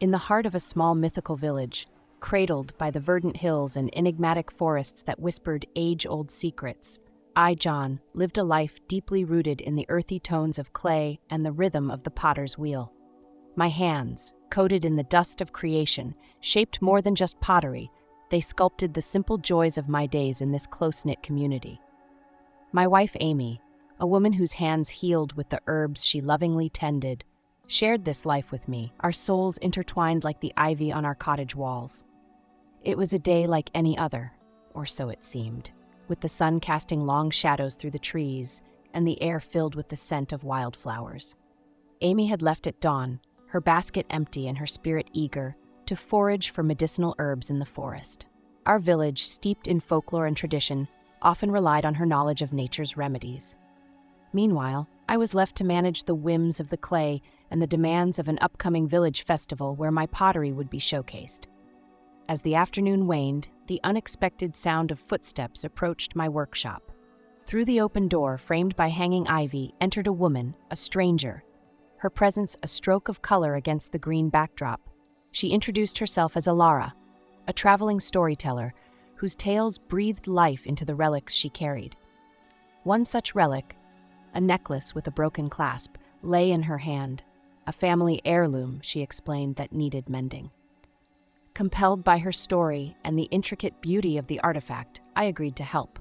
In the heart of a small mythical village, cradled by the verdant hills and enigmatic forests that whispered age-old secrets, I, John, lived a life deeply rooted in the earthy tones of clay and the rhythm of the potter's wheel. My hands, coated in the dust of creation, shaped more than just pottery. They sculpted the simple joys of my days in this close-knit community. My wife, Amy, a woman whose hands healed with the herbs she lovingly tended, shared this life with me, our souls intertwined like the ivy on our cottage walls. It was a day like any other, or so it seemed, with the sun casting long shadows through the trees and the air filled with the scent of wildflowers. Amy had left at dawn, her basket empty and her spirit eager, to forage for medicinal herbs in the forest. Our village, steeped in folklore and tradition, often relied on her knowledge of nature's remedies. Meanwhile, I was left to manage the whims of the clay and the demands of an upcoming village festival where my pottery would be showcased. As the afternoon waned, the unexpected sound of footsteps approached my workshop. Through the open door, framed by hanging ivy, entered a woman, a stranger, her presence a stroke of color against the green backdrop. She introduced herself as Alara, a traveling storyteller whose tales breathed life into the relics she carried. One such relic, a necklace with a broken clasp, lay in her hand, a family heirloom, she explained, that needed mending. Compelled by her story and the intricate beauty of the artifact, I agreed to help.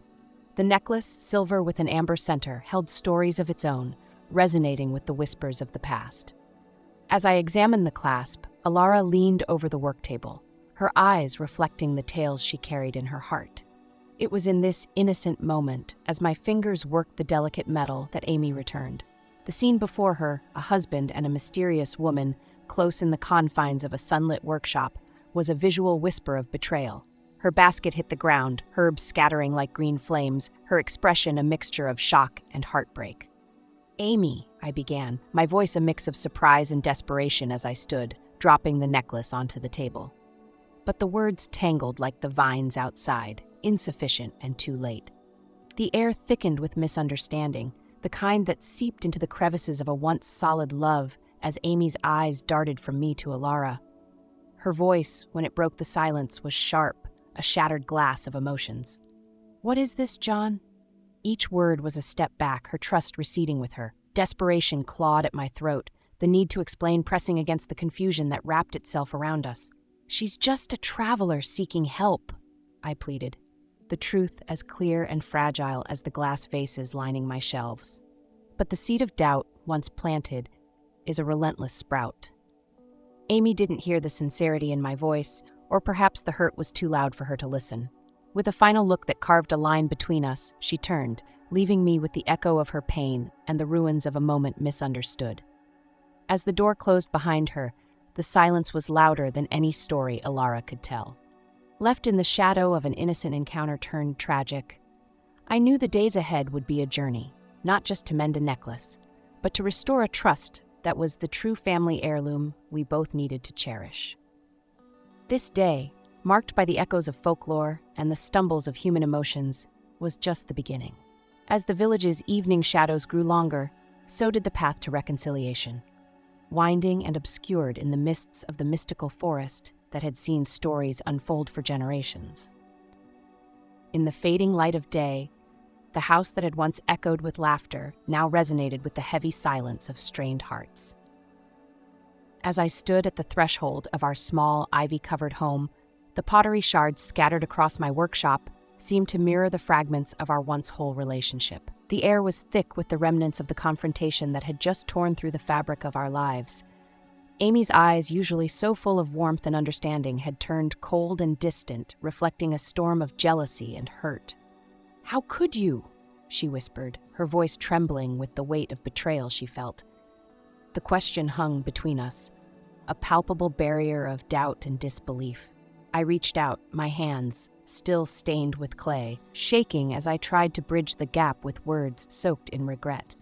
The necklace, silver with an amber center, held stories of its own, resonating with the whispers of the past. As I examined the clasp, Alara leaned over the work table, her eyes reflecting the tales she carried in her heart. It was in this innocent moment, as my fingers worked the delicate metal, that Amy returned. The scene before her, a husband and a mysterious woman, close in the confines of a sunlit workshop, was a visual whisper of betrayal. Her basket hit the ground, herbs scattering like green flames, her expression a mixture of shock and heartbreak. "Amy," I began, my voice a mix of surprise and desperation as I stood, dropping the necklace onto the table. But the words tangled like the vines outside, insufficient and too late. The air thickened with misunderstanding, the kind that seeped into the crevices of a once solid love as Amy's eyes darted from me to Alara. Her voice, when it broke the silence, was sharp, a shattered glass of emotions. "What is this, John?" Each word was a step back, her trust receding with her. Desperation clawed at my throat, the need to explain pressing against the confusion that wrapped itself around us. "She's just a traveler seeking help," I pleaded, the truth as clear and fragile as the glass vases lining my shelves. But the seed of doubt, once planted, is a relentless sprout. Amy didn't hear the sincerity in my voice, or perhaps the hurt was too loud for her to listen. With a final look that carved a line between us, she turned, leaving me with the echo of her pain and the ruins of a moment misunderstood. As the door closed behind her, the silence was louder than any story Alara could tell. Left in the shadow of an innocent encounter turned tragic, I knew the days ahead would be a journey, not just to mend a necklace, but to restore a trust that was the true family heirloom we both needed to cherish. This day, marked by the echoes of folklore and the stumbles of human emotions, was just the beginning. As the village's evening shadows grew longer, so did the path to reconciliation, winding and obscured in the mists of the mystical forest that had seen stories unfold for generations. In the fading light of day, the house that had once echoed with laughter now resonated with the heavy silence of strained hearts. As I stood at the threshold of our small, ivy-covered home, the pottery shards scattered across my workshop seemed to mirror the fragments of our once-whole relationship. The air was thick with the remnants of the confrontation that had just torn through the fabric of our lives. Amy's eyes, usually so full of warmth and understanding, had turned cold and distant, reflecting a storm of jealousy and hurt. "How could you?" she whispered, her voice trembling with the weight of betrayal she felt. The question hung between us, a palpable barrier of doubt and disbelief. I reached out, my hands, still stained with clay, shaking as I tried to bridge the gap with words soaked in regret.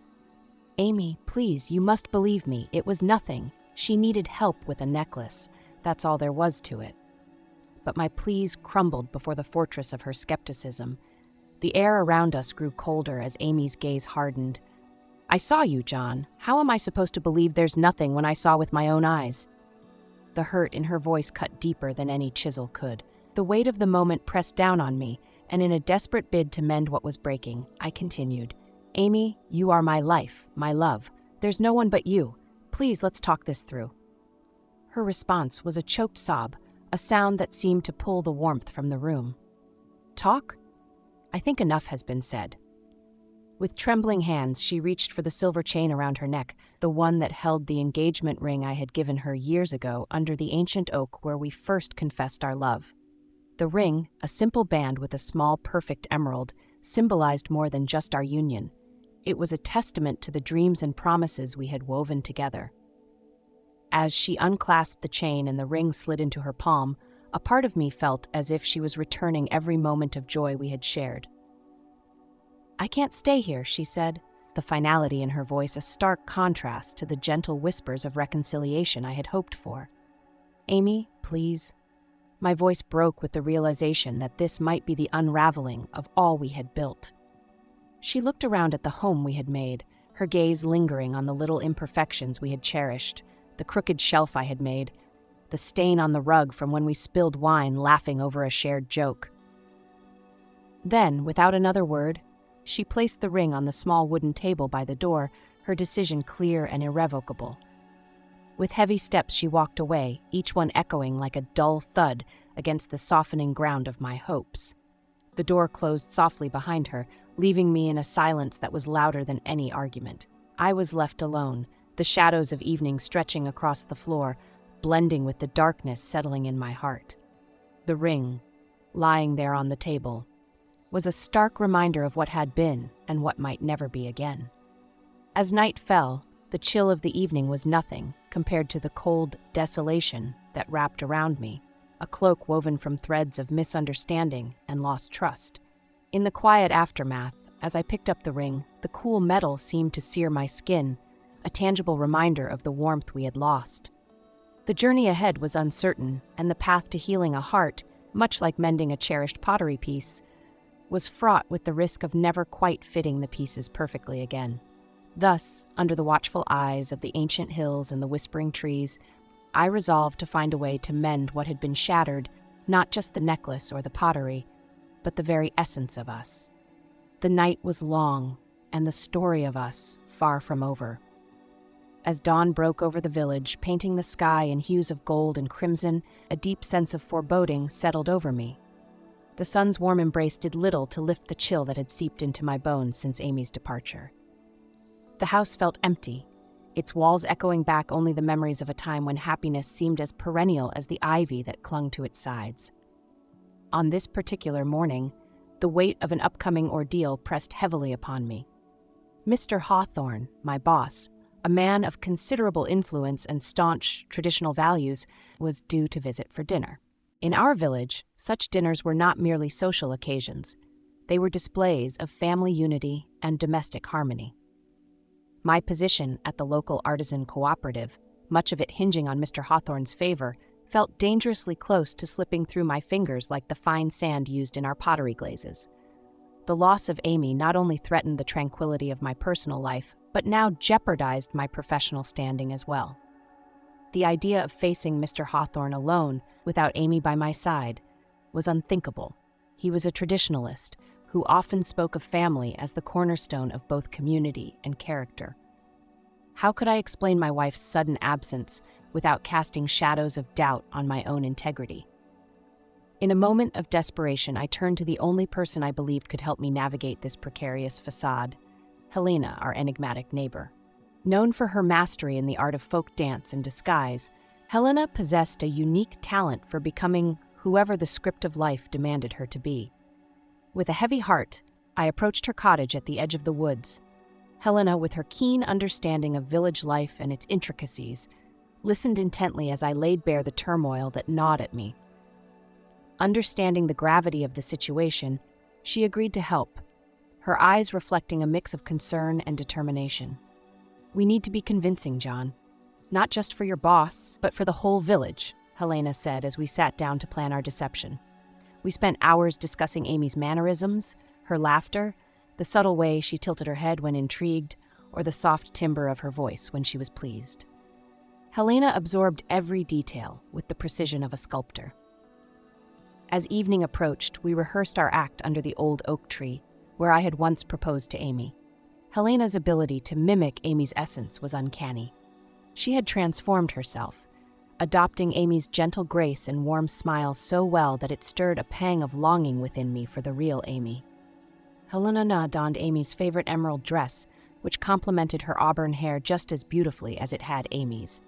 "Amy, please, you must believe me. It was nothing. She needed help with a necklace. That's all there was to it." But my pleas crumbled before the fortress of her skepticism. The air around us grew colder as Amy's gaze hardened. "I saw you, John. How am I supposed to believe there's nothing when I saw with my own eyes?" The hurt in her voice cut deeper than any chisel could. The weight of the moment pressed down on me, and in a desperate bid to mend what was breaking, I continued, "Amy, you are my life, my love. There's no one but you. Please, let's talk this through." Her response was a choked sob, a sound that seemed to pull the warmth from the room. "Talk? I think enough has been said." With trembling hands, she reached for the silver chain around her neck, the one that held the engagement ring I had given her years ago under the ancient oak where we first confessed our love. The ring, a simple band with a small, perfect emerald, symbolized more than just our union. It was a testament to the dreams and promises we had woven together. As she unclasped the chain and the ring slid into her palm, a part of me felt as if she was returning every moment of joy we had shared. "I can't stay here," she said, the finality in her voice a stark contrast to the gentle whispers of reconciliation I had hoped for. "Amy, please." My voice broke with the realization that this might be the unraveling of all we had built. She looked around at the home we had made, her gaze lingering on the little imperfections we had cherished, the crooked shelf I had made, the stain on the rug from when we spilled wine laughing over a shared joke. Then, without another word, she placed the ring on the small wooden table by the door, her decision clear and irrevocable. With heavy steps she walked away, each one echoing like a dull thud against the softening ground of my hopes. The door closed softly behind her, leaving me in a silence that was louder than any argument. I was left alone, the shadows of evening stretching across the floor, blending with the darkness settling in my heart. The ring, lying there on the table, was a stark reminder of what had been and what might never be again. As night fell, the chill of the evening was nothing compared to the cold desolation that wrapped around me, a cloak woven from threads of misunderstanding and lost trust. In the quiet aftermath, as I picked up the ring, the cool metal seemed to sear my skin, a tangible reminder of the warmth we had lost. The journey ahead was uncertain, and the path to healing a heart, much like mending a cherished pottery piece, was fraught with the risk of never quite fitting the pieces perfectly again. Thus, under the watchful eyes of the ancient hills and the whispering trees, I resolved to find a way to mend what had been shattered, not just the necklace or the pottery, but the very essence of us. The night was long, and the story of us far from over. As dawn broke over the village, painting the sky in hues of gold and crimson, a deep sense of foreboding settled over me. The sun's warm embrace did little to lift the chill that had seeped into my bones since Amy's departure. The house felt empty, its walls echoing back only the memories of a time when happiness seemed as perennial as the ivy that clung to its sides. On this particular morning, the weight of an upcoming ordeal pressed heavily upon me. Mr. Hawthorne, my boss, a man of considerable influence and staunch traditional values, was due to visit for dinner. In our village, such dinners were not merely social occasions. They were displays of family unity and domestic harmony. My position at the local artisan cooperative, much of it hinging on Mr. Hawthorne's favor, felt dangerously close to slipping through my fingers like the fine sand used in our pottery glazes. The loss of Amy not only threatened the tranquility of my personal life, but now jeopardized my professional standing as well. The idea of facing Mr. Hawthorne alone, without Amy by my side, was unthinkable. He was a traditionalist who often spoke of family as the cornerstone of both community and character. How could I explain my wife's sudden absence without casting shadows of doubt on my own integrity? In a moment of desperation, I turned to the only person I believed could help me navigate this precarious facade, Helena, our enigmatic neighbor. Known for her mastery in the art of folk dance and disguise, Helena possessed a unique talent for becoming whoever the script of life demanded her to be. With a heavy heart, I approached her cottage at the edge of the woods. Helena, with her keen understanding of village life and its intricacies, listened intently as I laid bare the turmoil that gnawed at me. Understanding the gravity of the situation, she agreed to help, her eyes reflecting a mix of concern and determination. "We need to be convincing, John. Not just for your boss, but for the whole village," Helena said as we sat down to plan our deception. We spent hours discussing Amy's mannerisms, her laughter, the subtle way she tilted her head when intrigued, or the soft timbre of her voice when she was pleased. Helena absorbed every detail with the precision of a sculptor. As evening approached, we rehearsed our act under the old oak tree, where I had once proposed to Amy. Helena's ability to mimic Amy's essence was uncanny. She had transformed herself, adopting Amy's gentle grace and warm smile so well that it stirred a pang of longing within me for the real Amy. Helena donned Amy's favorite emerald dress, which complemented her auburn hair just as beautifully as it had Amy's.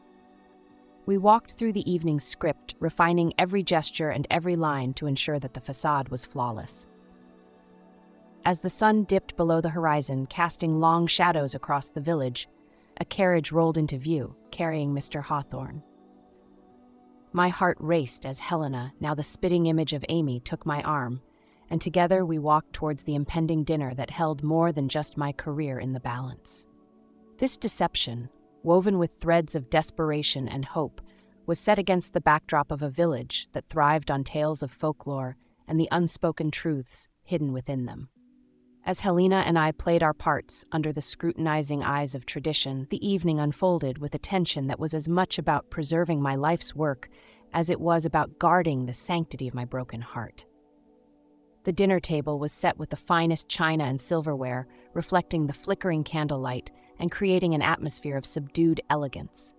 We walked through the evening's script, refining every gesture and every line to ensure that the facade was flawless. As the sun dipped below the horizon, casting long shadows across the village, a carriage rolled into view, carrying Mr. Hawthorne. My heart raced as Helena, now the spitting image of Amy, took my arm, and together we walked towards the impending dinner that held more than just my career in the balance. This deception, woven with threads of desperation and hope, was set against the backdrop of a village that thrived on tales of folklore and the unspoken truths hidden within them. As Helena and I played our parts under the scrutinizing eyes of tradition, the evening unfolded with a tension that was as much about preserving my life's work as it was about guarding the sanctity of my broken heart. The dinner table was set with the finest china and silverware, reflecting the flickering candlelight and creating an atmosphere of subdued elegance.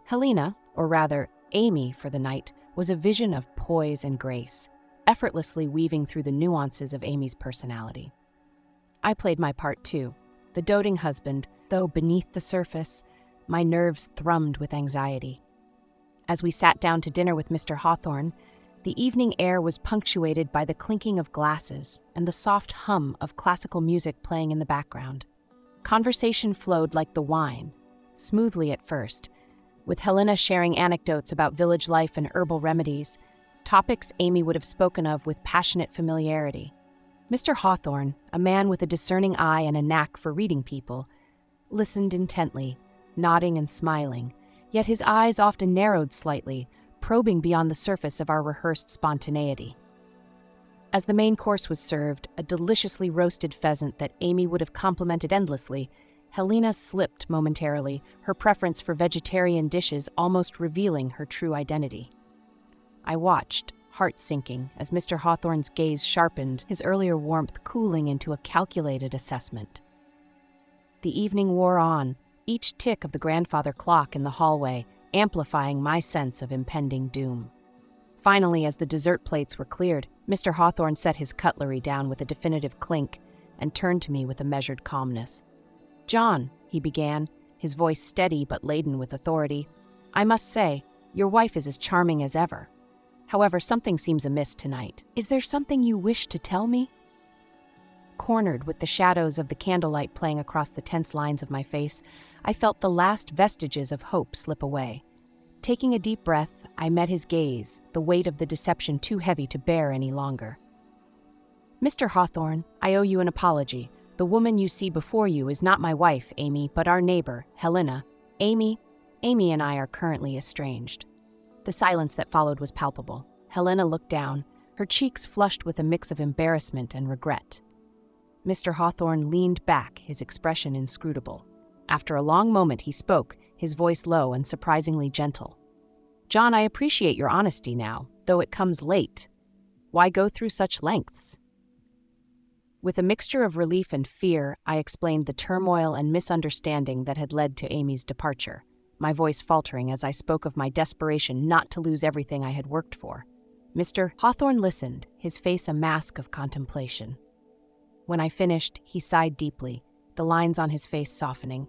Helena, or rather Amy for the night, was a vision of poise and grace, effortlessly weaving through the nuances of Amy's personality. I played my part too, the doting husband, though beneath the surface, my nerves thrummed with anxiety. As we sat down to dinner with Mr. Hawthorne, the evening air was punctuated by the clinking of glasses and the soft hum of classical music playing in the background. Conversation flowed like the wine, smoothly at first, with Helena sharing anecdotes about village life and herbal remedies, topics Amy would have spoken of with passionate familiarity. Mr. Hawthorne, a man with a discerning eye and a knack for reading people, listened intently, nodding and smiling, yet his eyes often narrowed slightly, probing beyond the surface of our rehearsed spontaneity. As the main course was served, a deliciously roasted pheasant that Amy would have complimented endlessly, Helena slipped momentarily, her preference for vegetarian dishes almost revealing her true identity. I watched, heart sinking, as Mr. Hawthorne's gaze sharpened, his earlier warmth cooling into a calculated assessment. The evening wore on, each tick of the grandfather clock in the hallway amplifying my sense of impending doom. Finally, as the dessert plates were cleared, Mr. Hawthorne set his cutlery down with a definitive clink and turned to me with a measured calmness. "John," he began, his voice steady but laden with authority, "I must say, your wife is as charming as ever. However, something seems amiss tonight. Is there something you wish to tell me?" Cornered with the shadows of the candlelight playing across the tense lines of my face, I felt the last vestiges of hope slip away. Taking a deep breath, I met his gaze, the weight of the deception too heavy to bear any longer. "Mr. Hawthorne, I owe you an apology. The woman you see before you is not my wife, Amy, but our neighbor, Helena. Amy and I are currently estranged." The silence that followed was palpable. Helena looked down, her cheeks flushed with a mix of embarrassment and regret. Mr. Hawthorne leaned back, his expression inscrutable. After a long moment he spoke, his voice low and surprisingly gentle. "John, I appreciate your honesty now, though it comes late. Why go through such lengths?" With a mixture of relief and fear, I explained the turmoil and misunderstanding that had led to Amy's departure, my voice faltering as I spoke of my desperation not to lose everything I had worked for. Mr. Hawthorne listened, his face a mask of contemplation. When I finished, he sighed deeply, the lines on his face softening.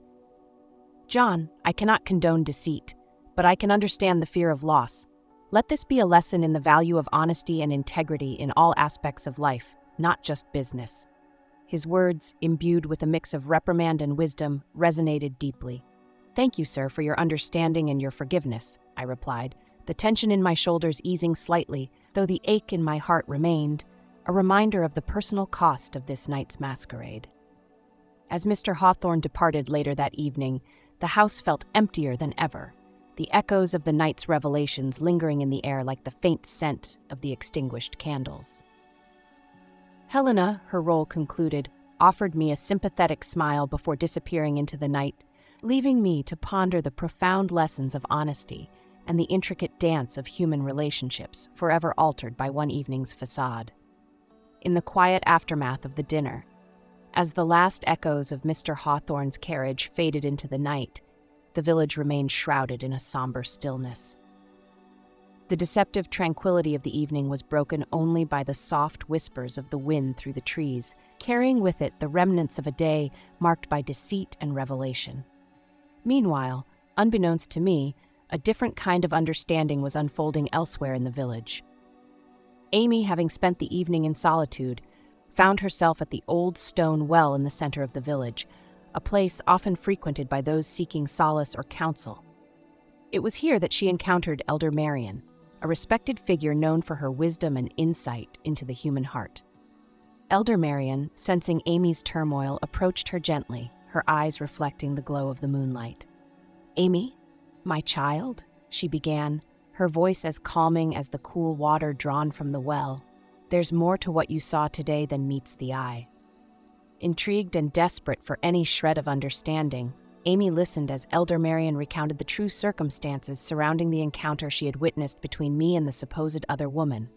"John, I cannot condone deceit, but I can understand the fear of loss. Let this be a lesson in the value of honesty and integrity in all aspects of life, not just business." His words, imbued with a mix of reprimand and wisdom, resonated deeply. "Thank you, sir, for your understanding and your forgiveness," I replied, the tension in my shoulders easing slightly, though the ache in my heart remained, a reminder of the personal cost of this night's masquerade. As Mr. Hawthorne departed later that evening, the house felt emptier than ever, the echoes of the night's revelations lingering in the air like the faint scent of the extinguished candles. Helena, her role concluded, offered me a sympathetic smile before disappearing into the night, leaving me to ponder the profound lessons of honesty and the intricate dance of human relationships forever altered by one evening's facade. In the quiet aftermath of the dinner, as the last echoes of Mr. Hawthorne's carriage faded into the night, the village remained shrouded in a somber stillness. The deceptive tranquility of the evening was broken only by the soft whispers of the wind through the trees, carrying with it the remnants of a day marked by deceit and revelation. Meanwhile, unbeknownst to me, a different kind of understanding was unfolding elsewhere in the village. Amy, having spent the evening in solitude, found herself at the old stone well in the center of the village, a place often frequented by those seeking solace or counsel. It was here that she encountered Elder Marion, a respected figure known for her wisdom and insight into the human heart. Elder Marion, sensing Amy's turmoil, approached her gently, her eyes reflecting the glow of the moonlight. "Amy, my child," she began, her voice as calming as the cool water drawn from the well, "there's more to what you saw today than meets the eye." Intrigued and desperate for any shred of understanding, Amy listened as Elder Marion recounted the true circumstances surrounding the encounter she had witnessed between me and the supposed other woman.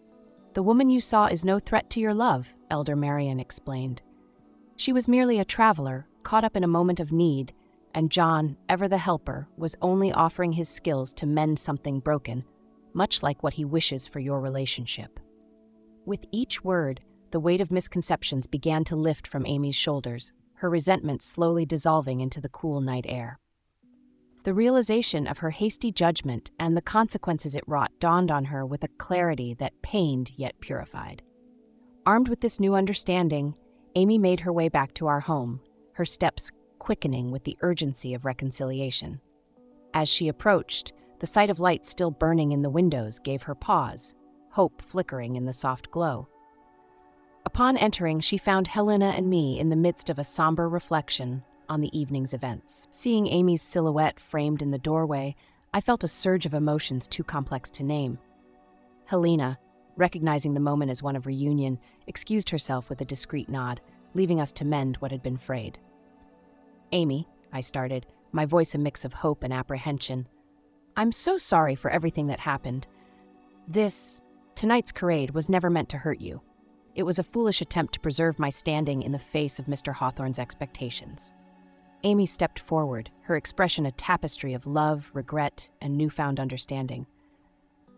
"The woman you saw is no threat to your love," Elder Marion explained. "She was merely a traveler, caught up in a moment of need, and John, ever the helper, was only offering his skills to mend something broken, much like what he wishes for your relationship." With each word, the weight of misconceptions began to lift from Amy's shoulders, her resentment slowly dissolving into the cool night air. The realization of her hasty judgment and the consequences it wrought dawned on her with a clarity that pained yet purified. Armed with this new understanding, Amy made her way back to our home, her steps quickening with the urgency of reconciliation. As she approached, the sight of light still burning in the windows gave her pause, hope flickering in the soft glow. Upon entering, she found Helena and me in the midst of a somber reflection on the evening's events. Seeing Amy's silhouette framed in the doorway, I felt a surge of emotions too complex to name. Helena, recognizing the moment as one of reunion, excused herself with a discreet nod, leaving us to mend what had been frayed. "Amy," I started, my voice a mix of hope and apprehension, "I'm so sorry for everything that happened. Tonight's charade was never meant to hurt you. It was a foolish attempt to preserve my standing in the face of Mr. Hawthorne's expectations." Amy stepped forward, her expression a tapestry of love, regret, and newfound understanding.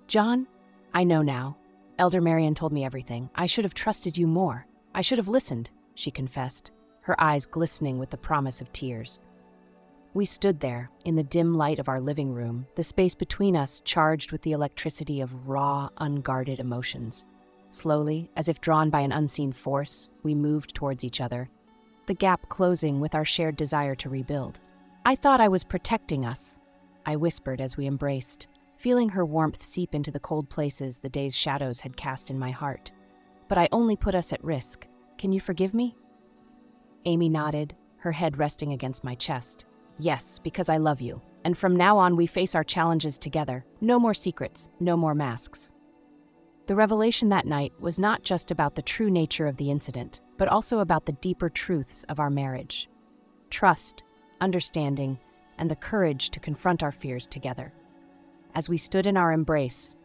"John, I know now. Elder Marion told me everything. I should have trusted you more. I should have listened," she confessed, her eyes glistening with the promise of tears. We stood there, in the dim light of our living room, the space between us charged with the electricity of raw, unguarded emotions. Slowly, as if drawn by an unseen force, we moved towards each other, the gap closing with our shared desire to rebuild. "I thought I was protecting us," I whispered as we embraced, feeling her warmth seep into the cold places the day's shadows had cast in my heart. "But I only put us at risk. Can you forgive me?" Amy nodded, her head resting against my chest. "Yes, because I love you, and from now on we face our challenges together. No more secrets, no more masks." The revelation that night was not just about the true nature of the incident, but also about the deeper truths of our marriage. Trust, understanding, and the courage to confront our fears together. As we stood in our embrace,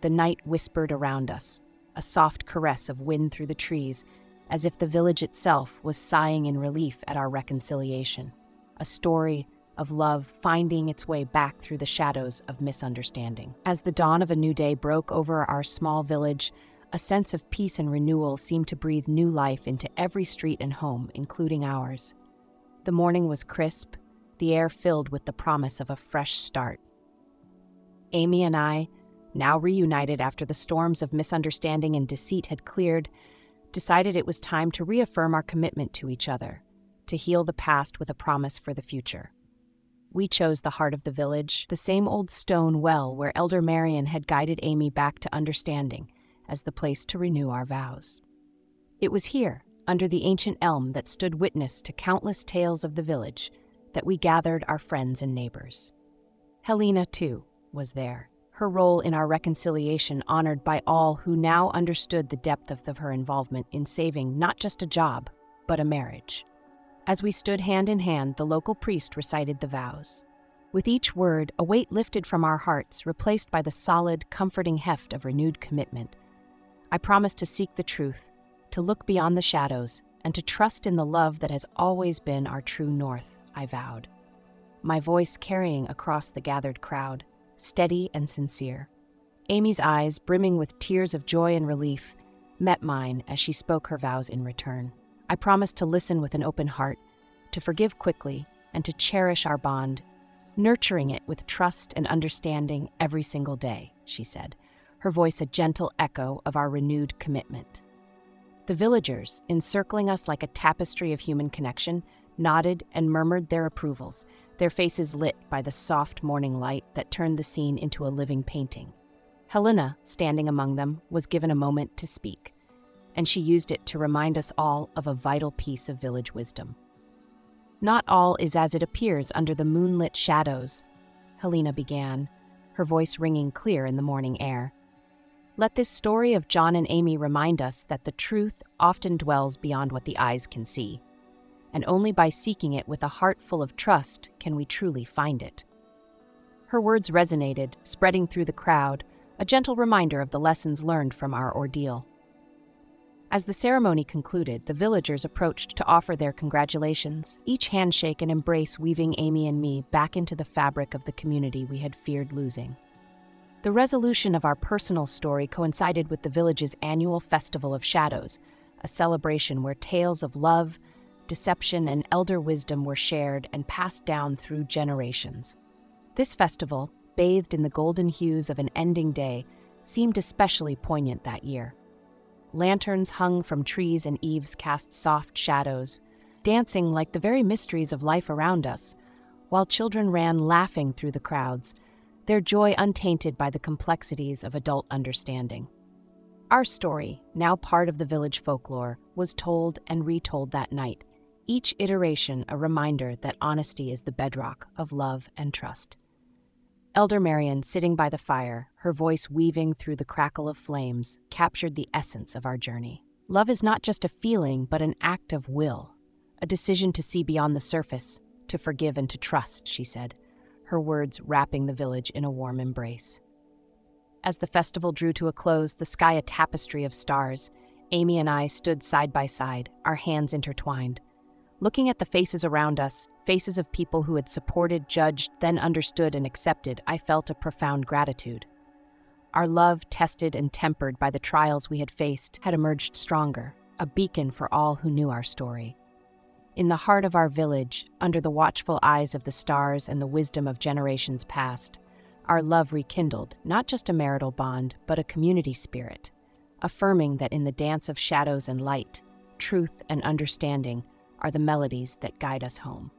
the night whispered around us, a soft caress of wind through the trees, as if the village itself was sighing in relief at our reconciliation. A story of love finding its way back through the shadows of misunderstanding. As the dawn of a new day broke over our small village, a sense of peace and renewal seemed to breathe new life into every street and home, including ours. The morning was crisp, the air filled with the promise of a fresh start. Amy and I, now reunited after the storms of misunderstanding and deceit had cleared, decided it was time to reaffirm our commitment to each other, to heal the past with a promise for the future. We chose the heart of the village, the same old stone well where Elder Marion had guided Amy back to understanding, as the place to renew our vows. It was here, under the ancient elm that stood witness to countless tales of the village, that we gathered our friends and neighbors. Helena, too, was there, her role in our reconciliation honored by all who now understood the depth of her involvement in saving not just a job, but a marriage. As we stood hand in hand, the local priest recited the vows. With each word, a weight lifted from our hearts, replaced by the solid, comforting heft of renewed commitment. I promised to seek the truth, to look beyond the shadows, and to trust in the love that has always been our true north, I vowed. My voice carrying across the gathered crowd, steady and sincere. Amy's eyes, brimming with tears of joy and relief, met mine as she spoke her vows in return. I promised to listen with an open heart, to forgive quickly, and to cherish our bond, nurturing it with trust and understanding every single day, she said, her voice a gentle echo of our renewed commitment. The villagers, encircling us like a tapestry of human connection, nodded and murmured their approvals, their faces lit by the soft morning light that turned the scene into a living painting. Helena, standing among them, was given a moment to speak, and she used it to remind us all of a vital piece of village wisdom. Not all is as it appears under the moonlit shadows, Helena began, her voice ringing clear in the morning air. Let this story of John and Amy remind us that the truth often dwells beyond what the eyes can see, and only by seeking it with a heart full of trust can we truly find it. Her words resonated, spreading through the crowd, a gentle reminder of the lessons learned from our ordeal. As the ceremony concluded, the villagers approached to offer their congratulations, each handshake and embrace weaving Amy and me back into the fabric of the community we had feared losing. The resolution of our personal story coincided with the village's annual Festival of Shadows, a celebration where tales of love, deception, and elder wisdom were shared and passed down through generations. This festival, bathed in the golden hues of an ending day, seemed especially poignant that year. Lanterns hung from trees and eaves cast soft shadows, dancing like the very mysteries of life around us, while children ran laughing through the crowds, their joy untainted by the complexities of adult understanding. Our story, now part of the village folklore, was told and retold that night, each iteration a reminder that honesty is the bedrock of love and trust. Elder Marian, sitting by the fire, her voice weaving through the crackle of flames, captured the essence of our journey. Love is not just a feeling, but an act of will, a decision to see beyond the surface, to forgive and to trust, she said, her words wrapping the village in a warm embrace. As the festival drew to a close, the sky a tapestry of stars, Amy and I stood side by side, our hands intertwined. Looking at the faces around us, faces of people who had supported, judged, then understood and accepted, I felt a profound gratitude. Our love, tested and tempered by the trials we had faced, had emerged stronger, a beacon for all who knew our story. In the heart of our village, under the watchful eyes of the stars and the wisdom of generations past, our love rekindled not just a marital bond, but a community spirit, affirming that in the dance of shadows and light, truth and understanding are the melodies that guide us home.